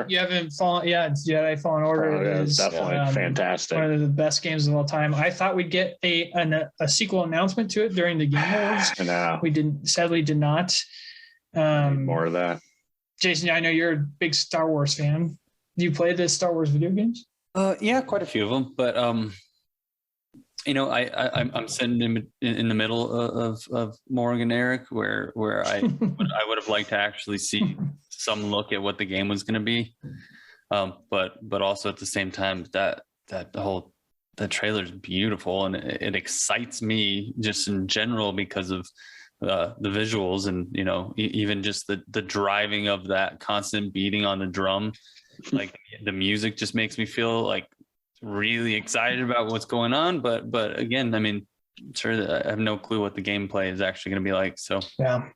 you haven't fallen. Yeah, it's Jedi Fallen Order. It is definitely fantastic. One of the best games of all time. I thought we'd get a sequel announcement to it during the Game Awards. No. We sadly did not. More of that. Jason, I know you're a big Star Wars fan. Do you play the Star Wars video games? Yeah, quite a few of them. But you know, I'm sitting in the middle of Morgan and Eric, where I would have liked to actually see some look at what the game was going to be. But also at the same time, that the trailer is beautiful, and it excites me just in general because of the visuals, and, you know, even just the driving of that constant beating on the drum. Like, the music just makes me feel like really excited about what's going on. But again, I mean, sure, I have no clue what the gameplay is actually going to be like. So yeah,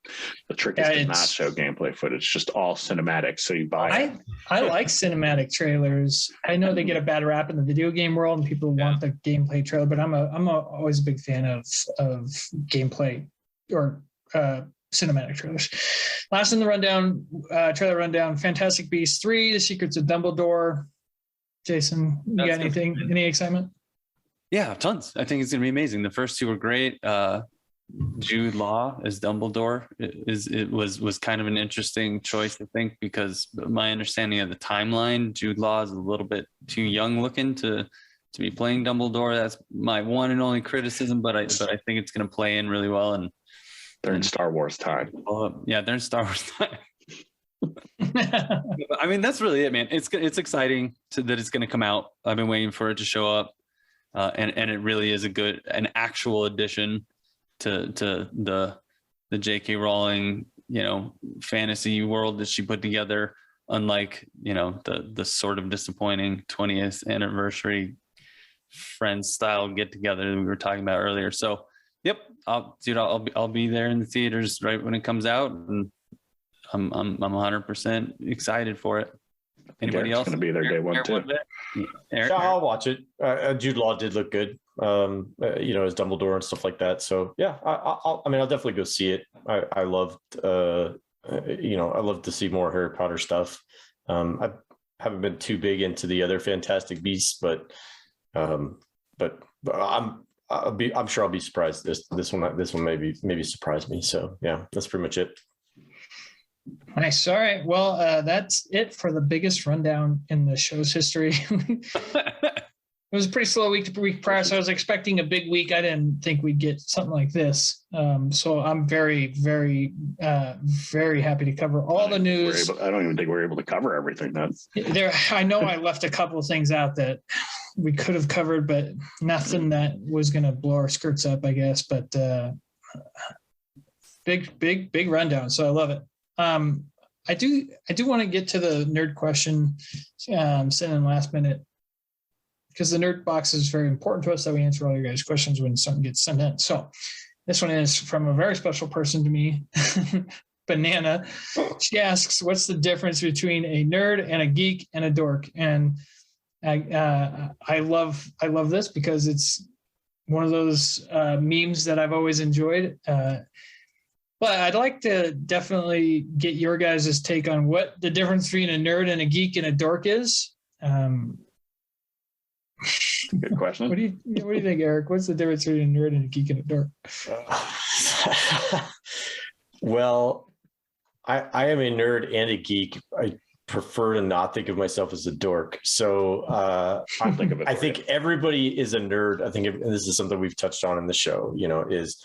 the trick is to not show gameplay footage, just all cinematic. So you buy it. I like cinematic trailers. I know they get a bad rap in the video game world, and people want the gameplay trailer, but I'm always a big fan of gameplay or cinematic trailers. Last in the rundown, trailer rundown: Fantastic Beasts 3: The Secrets of Dumbledore. Jason, you got anything? Any excitement? Yeah, tons. I think it's going to be amazing. The first two were great. Jude Law as Dumbledore was kind of an interesting choice, I think, because my understanding of the timeline, Jude Law is a little bit too young looking to be playing Dumbledore. That's my one and only criticism, but I think it's going to play in really well. And they're in Star Wars time. Yeah, they're in Star Wars time. I mean, that's really it, man. It's exciting that it's going to come out. I've been waiting for it to show up. And it really is an actual addition to the J.K. Rowling, you know, fantasy world that she put together. Unlike, you know, the sort of disappointing 20th anniversary Friends style get together that we were talking about earlier. So, yep, I'll be there in the theaters right when it comes out, and I'm 100% excited for it. Anybody else going to be there day one too? Yeah, I'll watch it. Jude Law did look good, you know, as Dumbledore and stuff like that. So yeah, I'll definitely go see it. I loved, you know, I love to see more Harry Potter stuff. I haven't been too big into the other Fantastic Beasts, but I'm sure I'll be surprised. This one maybe surprise me. So yeah, that's pretty much it. Nice. All right. Well, that's it for the biggest rundown in the show's history. It was a pretty slow week prior, so I was expecting a big week. I didn't think we'd get something like this. So I'm very, very, very happy to cover all the news. I don't even think we're able to cover everything. I know I left a couple of things out that we could have covered, but nothing that was going to blow our skirts up, I guess. But big rundown. So I love it. I do want to get to the nerd question sent in last minute, because the nerd box is very important to us that we answer all your guys' questions when something gets sent in. So this one is from a very special person to me, Banana. She asks, what's the difference between a nerd and a geek and a dork? And I love this because it's one of those memes that I've always enjoyed. But I'd like to definitely get your guys' take on what the difference between a nerd and a geek and a dork is. Good question. What do you think, Eric? What's the difference between a nerd and a geek and a dork? Well, I am a nerd and a geek. I prefer to not think of myself as a dork. So I think everybody is a nerd. I think this is something we've touched on in the show, is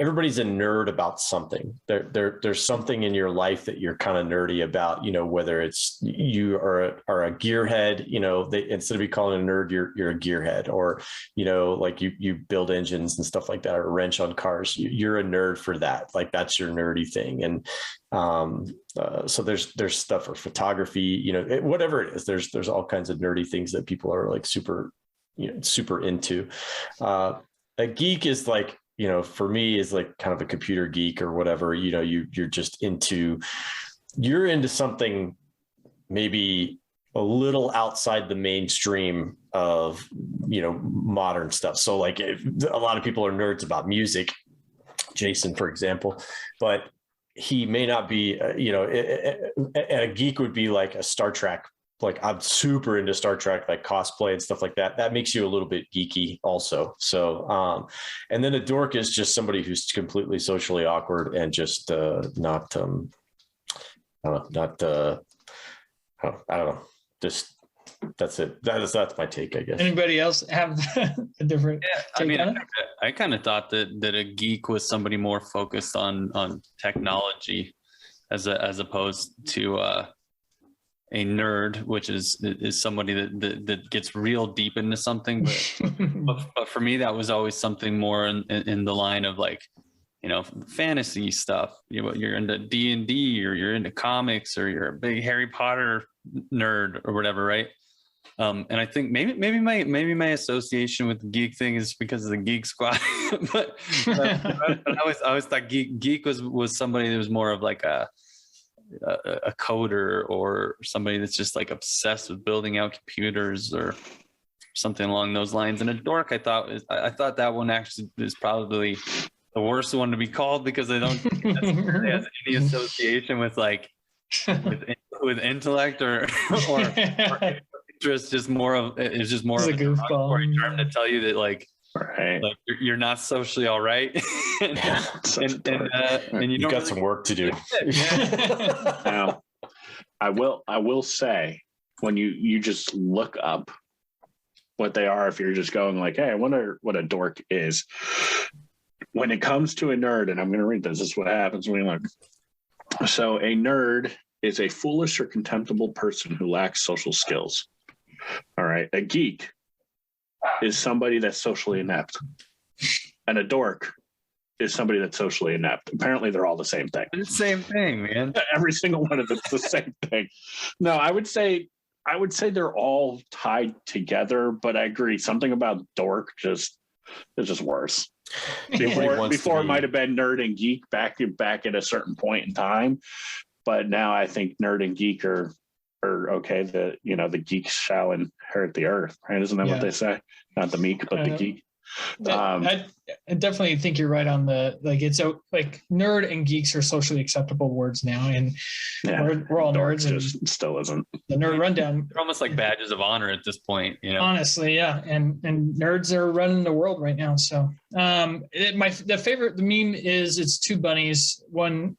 everybody's a nerd about something. There's something in your life that you're kind of nerdy about, whether it's you are a gearhead, instead of you calling a nerd, you're a gearhead, or, like you build engines and stuff like that, or wrench on cars. You're a nerd for that. Like that's your nerdy thing. And so there's stuff for photography, whatever it is, there's all kinds of nerdy things that people are like super into. A geek is like, for me is like kind of a computer geek or whatever, you're just into something maybe a little outside the mainstream of, modern stuff. So like a lot of people are nerds about music, Jason, for example, but he may not be, a geek would be like a Star Trek. Like I'm super into Star Trek, like cosplay and stuff like that. That makes you a little bit geeky also. So, and then a dork is just somebody who's completely socially awkward and just I don't know. Just that's it. That's my take, I guess. Anybody else have a different take on it? I kind of thought that a geek was somebody more focused on technology as opposed to a nerd, which is somebody that gets real deep into something. But for me, that was always something more in the line of like, fantasy stuff. You're into D&D, or you're into comics, or you're a big Harry Potter nerd or whatever, right? And I think maybe my association with the geek thing is because of the Geek Squad. but I always thought geek was somebody that was more of like a coder, or somebody that's just like obsessed with building out computers or something along those lines. And a dork, I thought that one actually is probably the worst one to be called, because I don't think it has any association with like with intellect or interest. Just more of a derogatory term to tell you that like you're not socially all right. and you got some work to do. Now, I will say, when you just look up what they are, if you're just going like, hey, I wonder what a dork is. When it comes to a nerd, and I'm going to read this is what happens when you look. So a nerd is a foolish or contemptible person who lacks social skills. All right. A geek is somebody that's socially inept, and a dork is somebody that's socially inept. Apparently they're all the same thing. It's the same thing, man. Every single one of it's the same thing. No, I would say they're all tied together, but I agree. Something about dork is just worse. Before it might have been nerd and geek back at a certain point in time, but now I think nerd and geek are okay. The geeks shall inherit the earth, right? Isn't that what they say? Not the meek, but the geek. I definitely think you're right on it's like nerd and geeks are socially acceptable words now, and we're all nerds, and still isn't. The nerd rundown. They're almost like badges of honor at this point, Honestly, yeah, and nerds are running the world right now. So, the meme is it's two bunnies. One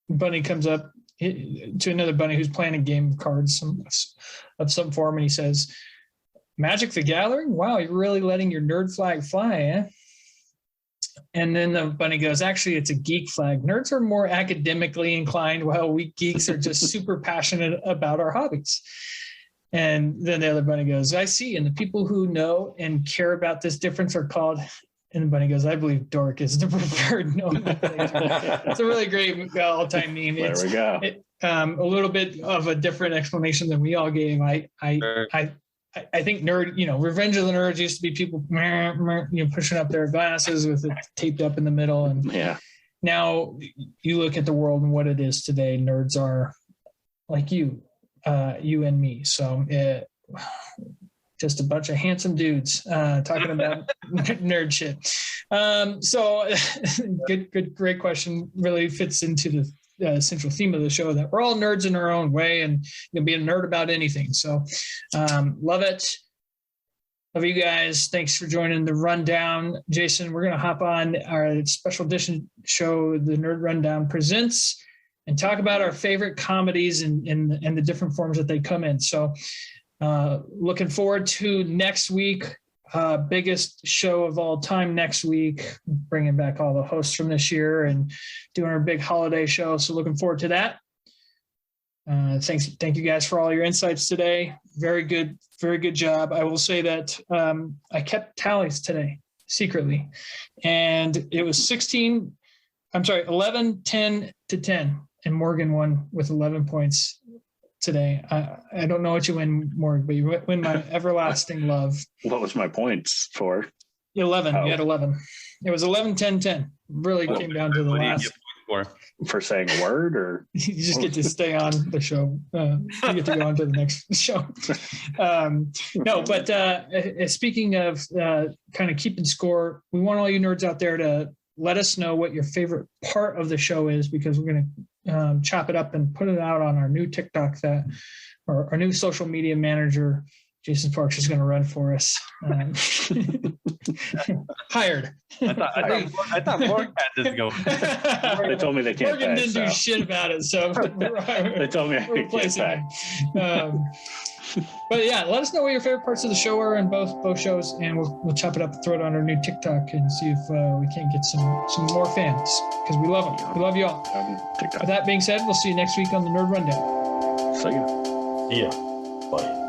bunny comes up to another bunny who's playing a game of cards of some form, and he says, "Magic the Gathering? Wow, you're really letting your nerd flag fly, eh?" And then the bunny goes, "Actually, it's a geek flag. Nerds are more academically inclined, while we geeks are just super passionate about our hobbies." And then the other bunny goes, "I see. And the people who know and care about this difference are called..." And the bunny goes, "I believe dork is the preferred nomenclature." It's a really great all-time meme. There we go. A little bit of a different explanation than we all gave. I think nerd, Revenge of the Nerds used to be people, pushing up their glasses with it taped up in the middle. And now you look at the world and what it is today, nerds are like you and me. So just a bunch of handsome dudes talking about nerd shit. So great question. Really fits into the central theme of the show, that we're all nerds in our own way, and you can be a nerd about anything. So love it. Love you guys. Thanks for joining the rundown. Jason, we're going to hop on our special edition show, The Nerd Rundown Presents, and talk about our favorite comedies and the different forms that they come in. So looking forward to next week, biggest show of all time next week, bringing back all the hosts from this year and doing our big holiday show. So looking forward to that. Thank you guys for all your insights today. Very good job. I will say that I kept tallies today secretly, and it was 11, 10 to 10, and Morgan won with 11 points today. I don't know what you win, Morgan, but you win my everlasting love. What was my points for? 11. You had 11. It was 11, 10, 10. Really came down to the last. For saying a word, or you just get to stay on the show. You get to go on to the next show. No, but speaking of kind of keeping score, we want all you nerds out there to let us know what your favorite part of the show is, because we're going to chop it up and put it out on our new TikTok or our new social media manager, Jason Parks, is going to run for us. Hired. I thought Morgan had this going. They told me they can't. Morgan didn't do shit about it, so they told me I could get back. But yeah, let us know what your favorite parts of the show are in both shows, and we'll chop it up and throw it on our new TikTok and see if we can't get some more fans, because we love them. We love you all. With that being said, we'll see you next week on the Nerd Rundown. See ya. Yeah. Bye.